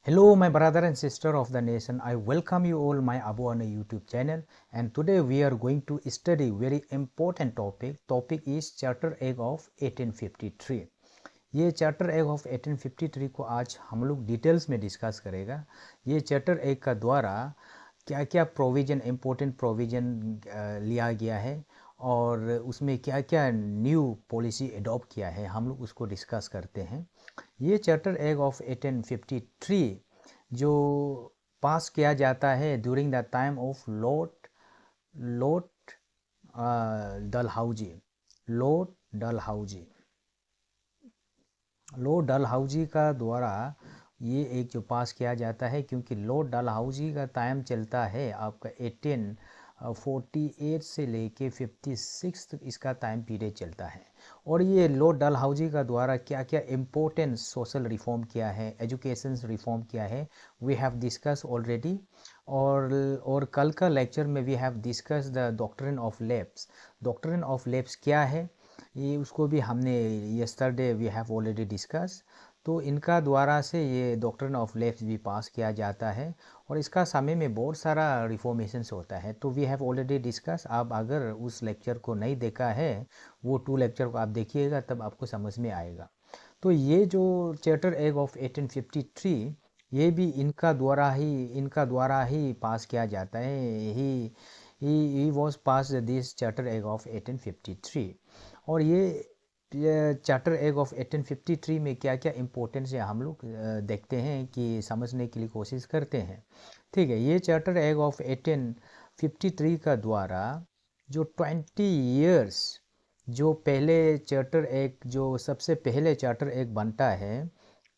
Hello, my brother and sister of the nation. I welcome you all my Abu Ana YouTube channel. And today we are going to study very important topic. Topic is Charter Act of 1853. ये charter act of 1853 को आज हम लोग details में discuss करेगा। ये charter act का द्वारा क्या क्या प्रोविज़न इम्पोर्टेंट प्रोविज़न लिया गया है और उसमें क्या क्या न्यू पॉलिसी अडॉप्ट किया है, हम लोग उसको डिस्कस करते हैं। ये चार्टर एक्ट ऑफ 1853 जो पास किया जाता है during the time of Lord Dalhousie Lord Dalhousie का द्वारा ये एक जो पास किया जाता है, क्योंकि लॉर्ड डलहौजी का टाइम चलता है आपका 1848 से लेके 56 तक इसका टाइम पीरियड चलता है। और ये लॉर्ड डलहौजी का द्वारा क्या क्या इम्पोर्टेंट सोशल रिफॉर्म किया है, एजुकेशन रिफॉर्म किया है, वी हैव डिस्कस ऑलरेडी। और कल का लेक्चर में we have discuss the doctrine of lapse. Doctrine of lapse क्या है ये उसको भी हमने yesterday we have already discuss. तो इनका द्वारा से ये डॉक्ट्रिन ऑफ लैप्स भी पास किया जाता है और इसका समय में बहुत सारा रिफॉर्मेशंस होता है। तो वी हैव ऑलरेडी डिस्कस। आप अगर उस लेक्चर को नहीं देखा है, वो 2 लेक्चर को आप देखिएगा, तब आपको समझ में आएगा। तो ये जो चार्टर एक्ट ऑफ 1853 ये भी इनका द्वारा ही पास किया जाता है। He was pass this charter act of 1853। और ये चार्टर एक्ट ऑफ 1853 में क्या क्या इम्पोर्टेंस है हम लोग देखते हैं कि समझने के लिए कोशिश करते हैं। ठीक है, ये चार्टर एक्ट ऑफ 1853 का द्वारा जो 20 ईयर्स जो पहले चार्टर एक्ट जो सबसे पहले चार्टर एक्ट बनता है,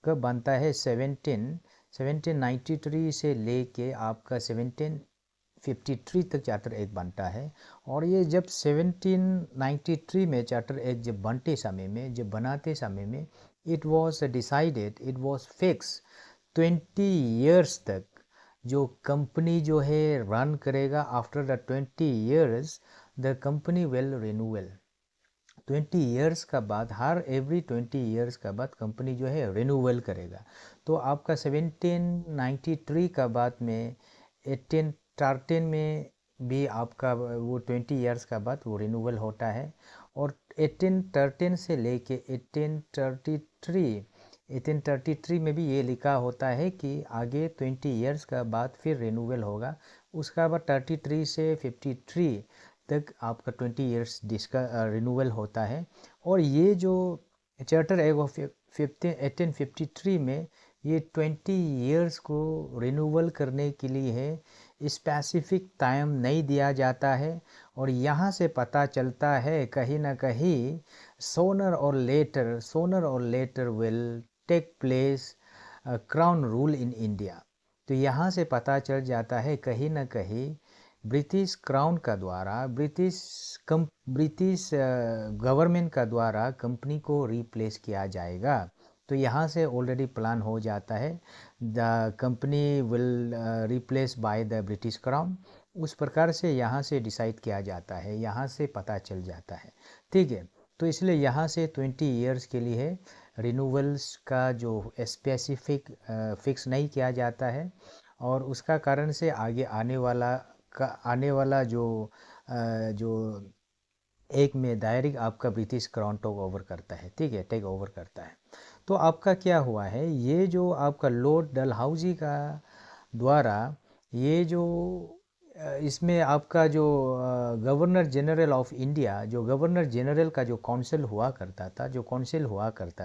कब बनता है 1793 से लेके आपका 1753 तक चार्टर एक्ट बनता है। और ये जब 1793 में चार्टर एक्ट जब बनाते समय में it was decided, it was fix 20 years तक जो कंपनी जो है रन करेगा। After the 20 years the company will renewal. 20 years का बाद, हर एवरी 20 ईयर्स का बाद कंपनी जो है रिन्यूअल करेगा। तो आपका 1793 का बाद में 1813 में भी आपका वो 20 ईयर्स का बाद वो रिन्यूअल होता है। और 1813 से लेके 1833 में भी ये लिखा होता है कि आगे 20 ईयर्स का बाद फिर रिन्यूअल होगा। उसका बाद 33 से 53 तक आपका 20 ईयर्स जिसका रिन्यूअल होता है। और ये जो चार्टर एक्ट ऑफ 1853 में ये 20 ईयर्स को रिन्यूअल करने के लिए है, स्पेसिफिक टाइम नहीं दिया जाता है। और यहाँ से पता चलता है कहीं ना कहीं sooner or later will take place crown rule in India. तो यहाँ से पता चल जाता है कहीं ना कहीं ब्रिटिश क्राउन का द्वारा, ब्रिटिश गवर्नमेंट का द्वारा कंपनी को रिप्लेस किया जाएगा। तो यहाँ से ऑलरेडी प्लान हो जाता है, the company will replace by the British crown. उस प्रकार से यहाँ से डिसाइड किया जाता है, यहाँ से पता चल जाता है। ठीक है, तो इसलिए यहाँ से 20 ईयर्स के लिए रिन्यूअल्स का जो स्पेसिफिक फिक्स नहीं किया जाता है। और उसका कारण से आगे आने वाला जो एक में डायरेक्ट आपका ब्रिटिश क्राउन टेक ओवर करता है। ठीक है, टेक ओवर करता है। तो आपका क्या हुआ है, ये जो आपका लॉर्ड डलहौजी का द्वारा ये जो इसमें आपका जो गवर्नर जनरल ऑफ इंडिया, जो गवर्नर जनरल का जो काउंसिल हुआ करता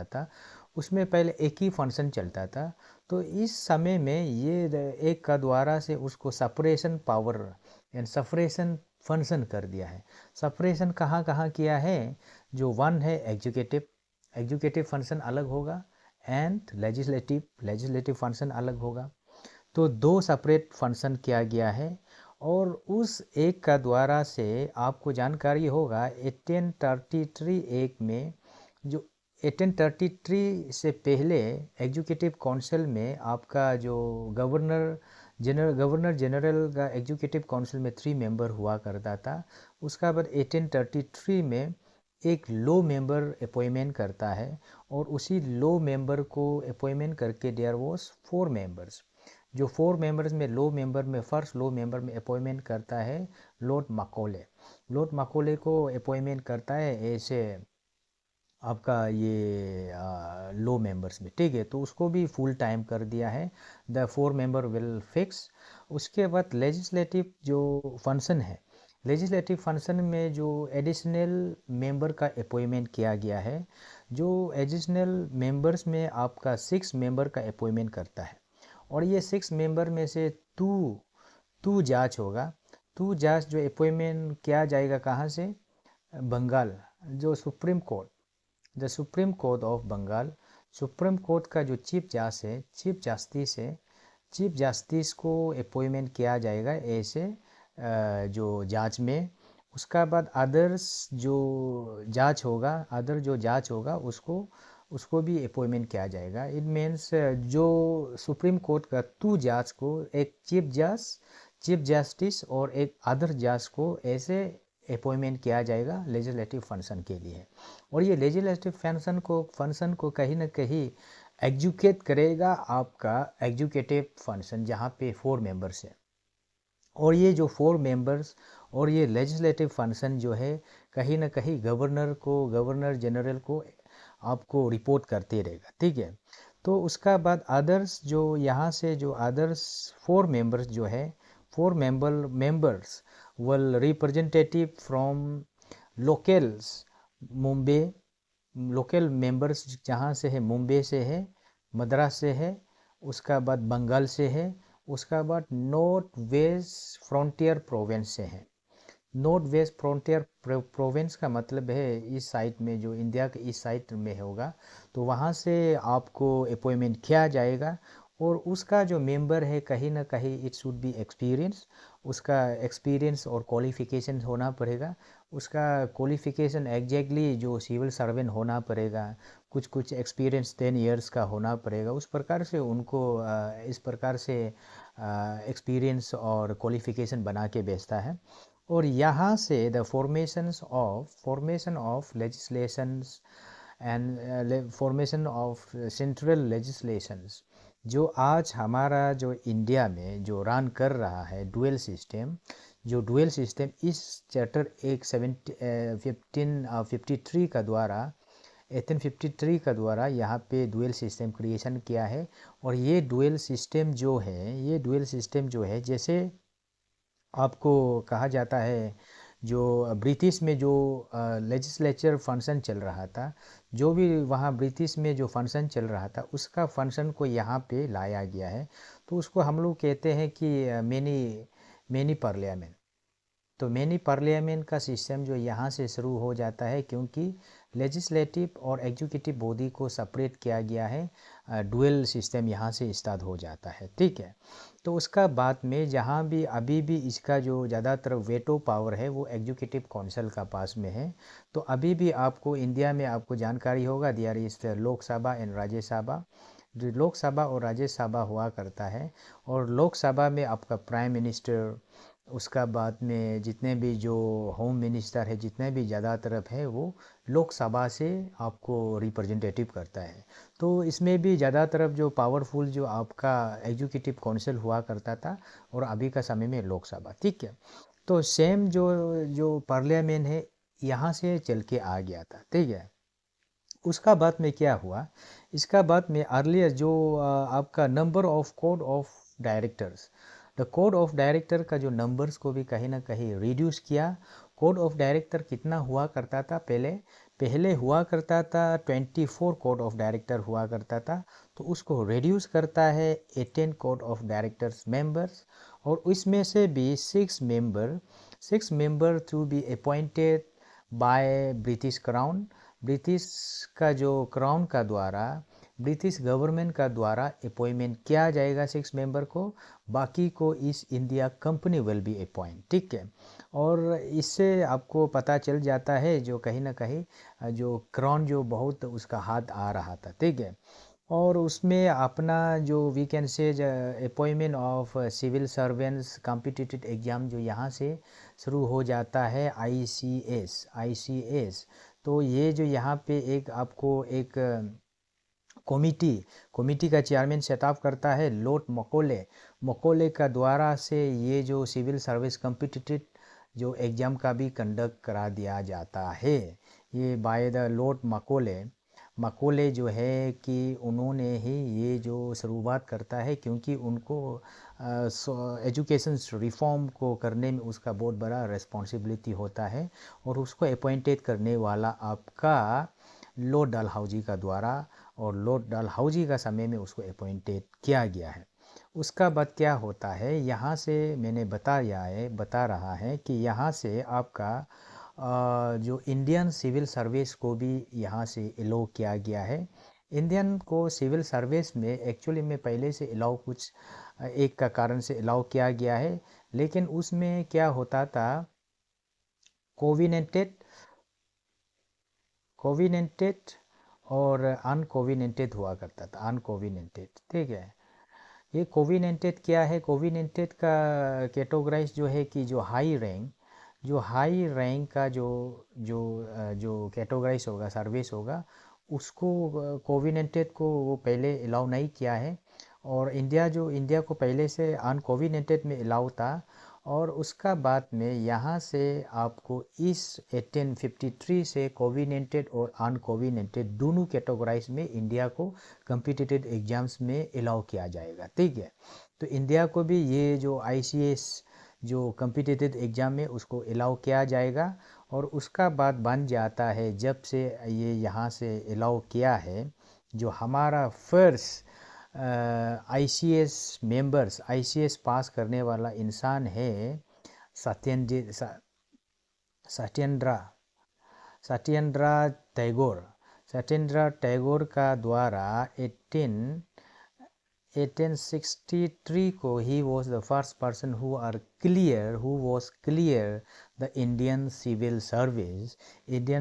था, उसमें पहले एक ही फंक्शन चलता था। तो इस समय में ये एक का द्वारा से उसको separation power and separation function कर दिया है। सेपरेशन कहाँ कहाँ किया है, जो वन है एग्जीक्यूटिव फंक्शन अलग होगा एंड लेजिस्लेटिव फंक्शन अलग होगा। तो 2 सेपरेट फंक्शन किया गया है। और उस एक का द्वारा से आपको जानकारी होगा 1833 एक में, जो 1833 से पहले एग्जीक्यूटिव काउंसिल में आपका जो गवर्नर जनरल का एग्जीक्यूटिव काउंसिल में 3 मेंबर हुआ करता था। उसका बाद 1833 में एक लो मेंबर अपॉइंटमेंट करता है, और उसी लो मेंबर को अपॉइंटमेंट करके देयर वाज 4 मेंबर्स। जो 4 मेंबर्स में लो मेंबर में फर्स्ट लो मेंबर में अपॉइंटमेंट करता है लॉर्ड मकौले। लॉर्ड मकौले को अपॉइंटमेंट करता है ऐसे आपका ये लो मेंबर्स में, ठीक है। तो उसको भी फुल टाइम कर दिया है, द 4 मेंबर विल फिक्स। उसके बाद लेजिस्लेटिव जो फंक्शन है, लेजिस्लेटिव फंक्शन में जो एडिशनल मेंबर का अपॉइंटमेंट किया गया है, जो एडिशनल मेंबर्स में आपका 6 मेंबर का अपॉइंटमेंट करता है। और ये 6 मेंबर में से टू टू जज होगा। टू जज जो अपॉइंटमेंट किया जाएगा कहाँ से, बंगाल, जो supreme court, the supreme court of Bengal. Supreme court का जो चीफ जज है, चीफ जस्टिस है, चीफ जस्टिस को अपॉइंटमेंट किया जाएगा ऐसे जो जांच में। उसका बाद अदर्स जो जांच होगा, अदर जो जांच होगा उसको उसको भी अपॉइंटमेंट किया जाएगा। इट मीन्स जो सुप्रीम कोर्ट का 2 जज को, एक चीफ जज, चीफ जस्टिस और एक अदर जज को ऐसे अपॉइंटमेंट किया जाएगा लेजिस्लेटिव फंक्शन के लिए। और ये लेजिस्लेटिव फंक्शन को कहीं ना कहीं एग्जीक्यूट करेगा आपका एग्जीक्यूटिव फंक्शन, जहाँ पे 4 मेंबर्स है। और ये जो 4 मेंबर्स और ये लेजिस्लेटिव फंक्शन जो है कहीं ना कहीं गवर्नर को, गवर्नर जनरल को आपको रिपोर्ट करते रहेगा, ठीक है। तो उसका बाद अदर्स जो यहाँ से जो अदर्स 4 मेंबर्स जो है, 4 members will representative from locals, Mumbai, local members जहाँ से है, मुंबई से है, मद्रास से है, उसका बाद बंगाल से है, उसका बाद नॉर्थ वेस्ट फ्रंटियर प्रोविंस से है। नॉर्थ वेस्ट फ्रंटियर प्रोविंस का मतलब है इस साइड में, जो इंडिया के इस साइड में होगा, तो वहाँ से आपको अपॉइंटमेंट किया जाएगा। और उसका जो मेंबर है कहीं ना कहीं इट शुड बी एक्सपीरियंस, उसका एक्सपीरियंस और क्वालिफिकेशन होना पड़ेगा। उसका क्वालिफिकेशन एग्जैक्टली जो सिविल सर्वेंट होना पड़ेगा, कुछ कुछ एक्सपीरियंस 10 इयर्स का होना पड़ेगा। उस प्रकार से उनको इस प्रकार से एक्सपीरियंस और क्वालिफिकेशन बना के भेजता है। और यहाँ से the formation of legislations and formation of central legislations, जो आज हमारा जो इंडिया में जो रन कर रहा है डुअल सिस्टम, जो डुअल सिस्टम इस चैप्टर 1553 का द्वारा 1853 का द्वारा यहाँ पे डुअल सिस्टम क्रिएशन किया है। और ये डुअल सिस्टम जो है, ये डुअल सिस्टम जो है, जैसे आपको कहा जाता है, जो ब्रिटिश में जो लेजिस्लेचर फंक्शन चल रहा था, जो भी वहाँ ब्रिटिश में जो फंक्शन चल रहा था उसका फंक्शन को यहाँ पे लाया गया है। तो उसको हम लोग कहते हैं कि मैनी पार्लियामेंट। तो मैनी पार्लियामेंट का सिस्टम जो यहाँ से शुरू हो जाता है, क्योंकि लेजिस्लेटिव और एग्जीक्यूटिव बॉडी को सेपरेट किया गया है, डुअल सिस्टम यहाँ से स्टार्ट हो जाता है, ठीक है। तो उसका बाद में जहाँ भी अभी भी इसका जो ज़्यादातर वेटो पावर है वो एग्जीक्यूटिव काउंसिल का पास में है। तो अभी भी आपको इंडिया में आपको जानकारी होगा, there is Lok Sabha and Rajya Sabha. जो लोकसभा और राज्यसभा हुआ करता है, और लोकसभा में आपका प्राइम मिनिस्टर, उसका बाद में जितने भी जो होम मिनिस्टर है, जितने भी ज़्यादा तरफ है, वो लोकसभा से आपको रिप्रेजेंटेटिव करता है। तो इसमें भी ज़्यादा तरफ जो पावरफुल जो आपका एग्जीक्यूटिव काउंसिल हुआ करता था, और अभी का समय में लोकसभा, ठीक है। तो सेम जो जो पार्लियामेंट है यहाँ से चल के आ गया था, ठीक है। उसका बाद में क्या हुआ, इसका बाद में अर्लियर जो आपका number of code of directors, the code of director का जो नंबर्स को भी कहीं ना कहीं रिड्यूस किया। कोड ऑफ डायरेक्टर कितना हुआ करता था पहले, पहले हुआ करता था 24 कोड ऑफ डायरेक्टर हुआ करता था, तो उसको रिड्यूस करता है 18 कोड ऑफ डायरेक्टर्स मेंबर्स। और इसमें से भी 6 member to be appointed by British crown, British का जो क्राउन का द्वारा, ब्रिटिश गवर्नमेंट का द्वारा अपॉइंटमेंट किया जाएगा 6 मेंबर को। बाकी को इस India company will be appoint, ठीक है। और इससे आपको पता चल जाता है जो कहीं ना कहीं जो क्राउन जो बहुत उसका हाथ आ रहा था, ठीक है। और उसमें अपना जो we can say appointment of civil servants competitive exam जो यहाँ से शुरू हो जाता है, आईसीएस। तो ये जो यहाँ पे एक आपको एक कमिटी का चेयरमैन सेटअप करता है लॉर्ड मकोले का द्वारा से ये जो सिविल सर्विस कम्पिटिटिव जो एग्ज़ाम का भी कंडक्ट करा दिया जाता है। ये बाय द लॉर्ड मकोले जो है कि उन्होंने ही ये जो शुरुआत करता है, क्योंकि उनको एजुकेशन रिफॉर्म को करने में उसका बहुत बड़ा रिस्पॉन्सिबिलिटी होता है, और उसको अपॉइंटेड करने वाला आपका लॉर्ड डलहौजी का द्वारा, और लॉर्ड डलहौजी का समय में उसको अपॉइंटेड किया गया है। उसका बाद क्या होता है, यहाँ से मैंने बता रहा है कि यहाँ से आपका जो इंडियन सिविल सर्विस को भी यहाँ से अलाउ किया गया है। इंडियन को सिविल सर्विस में एक्चुअली में पहले से अलाउ कुछ एक का कारण से अलाउ किया गया है, लेकिन उसमें क्या होता था, कोविनेंटेड और अनकोविनेंटेड हुआ करता था। अनकोविनेंटेड, ठीक है। ये कोविनेंटेड क्या है, कोविनेंटेड का कैटेगराइज जो है कि जो हाई रैंक का जो कैटेगराइज होगा, सर्विस होगा, उसको कोविनेंटेड को वो पहले अलाउ नहीं किया है। और इंडिया को पहले से अनकोविनेंटेड में अलाउ था, और उसका बाद में यहाँ से आपको इस 1853 से कोविनेंटेड और अनकोविनेंटेड दोनों कैटेगराइज में इंडिया को कम्पिटिटिव एग्जाम्स में अलाउ किया जाएगा, ठीक है। तो इंडिया को भी ये जो ICS जो कम्पिटिटिव एग्ज़ाम में उसको अलाउ किया जाएगा। और उसका बाद बन जाता है, जब से ये यहाँ से अलाउ किया है, जो हमारा फर्स्ट ICS पास करने वाला इंसान है सत्येंद्र टैगोर का द्वारा 1863 को ही was the first person who was clear the Indian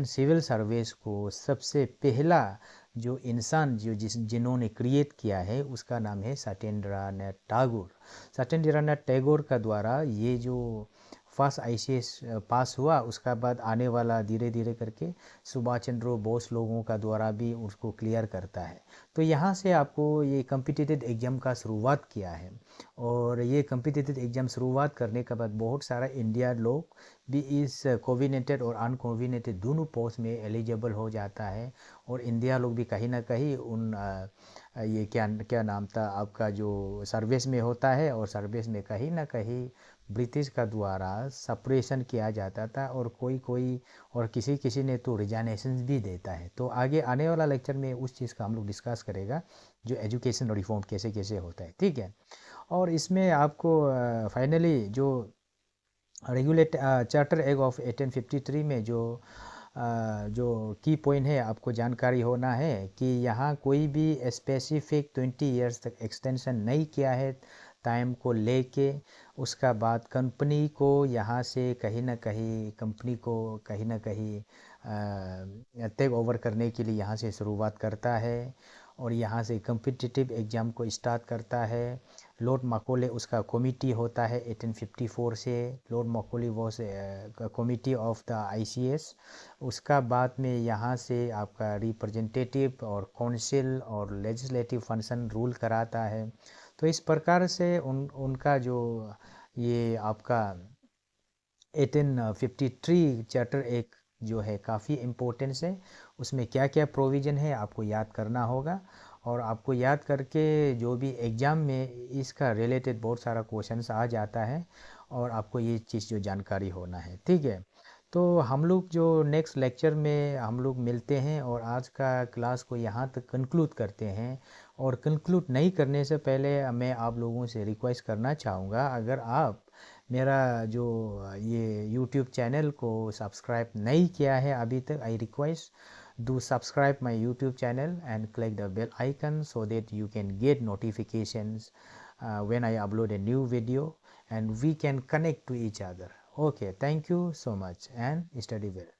civil service को सबसे पहला जो इंसान जिन्होंने क्रिएट किया है, उसका नाम है सत्येंद्रनाथ टैगोर का द्वारा ये जो फर्स्ट ICS पास हुआ। उसका बाद आने वाला धीरे धीरे करके सुभाष चंद्र बोस लोगों का द्वारा भी उसको क्लियर करता है। तो यहाँ से आपको ये कम्पिटिटिव एग्ज़ाम का शुरुआत किया है, और ये कम्पिटिटिव एग्ज़ाम शुरुआत करने के बाद बहुत सारा इंडिया लोग भी इस कोविनेंटेड और अनकोविनेटेड दोनों पोस्ट में एलिजिबल हो जाता है। और इंडिया लोग भी कहीं ना कहीं ये क्या नाम था आपका जो सर्विस में होता है, और सर्विस में कहीं ना कहीं ब्रिटिश का द्वारा सप्रेशन किया जाता था, और कोई और किसी ने तो रिजाइनेशन भी देता है। तो आगे आने वाला लेक्चर में उस चीज़ का हम लोग डिस्कस करेगा, जो एजुकेशन रिफॉर्म कैसे कैसे होता है, ठीक है। और इसमें आपको फाइनली जो रेगुलेट चार्टर एक्ट ऑफ 1853 में जो की पॉइंट है आपको जानकारी होना है कि यहाँ कोई भी स्पेसिफिक 20 इयर्स तक एक्सटेंशन नहीं किया है टाइम को लेके। उसका बाद कंपनी को यहाँ से कहीं ना कहीं टेक ओवर करने के लिए यहाँ से शुरुआत करता है, और यहाँ से कम्पिटिटिव एग्ज़ाम को स्टार्ट करता है। लॉर्ड मकोले उसका कमिटी होता है 1854 से। Lord Macaulay was committee of the ICS। उसका बाद में यहाँ से आपका रिप्रेजेंटेटिव और काउंसिल और लेजिस्लेटिव फंक्शन रूल कराता है। तो इस प्रकार से उनका जो ये आपका 1853 चार्टर एक जो है काफ़ी इम्पोर्टेंस है। उसमें क्या क्या प्रोविज़न है आपको याद करना होगा, और आपको याद करके जो भी एग्ज़ाम में इसका रिलेटेड बहुत सारा क्वेश्चंस आ जाता है, और आपको ये चीज़ जो जानकारी होना है, ठीक है। तो हम लोग जो नेक्स्ट लेक्चर में हम लोग मिलते हैं, और आज का क्लास को यहाँ तक कंक्लूड करते हैं। और कंक्लूड नहीं करने से पहले मैं आप लोगों से रिक्वेस्ट करना चाहूँगा, अगर आप मेरा जो ये यूट्यूब चैनल को सब्सक्राइब नहीं किया है अभी तक, I request do subscribe my YouTube channel and click the bell icon so that you can get notifications when I upload a new video, and we can connect to each other. Okay, thank you so much and study well.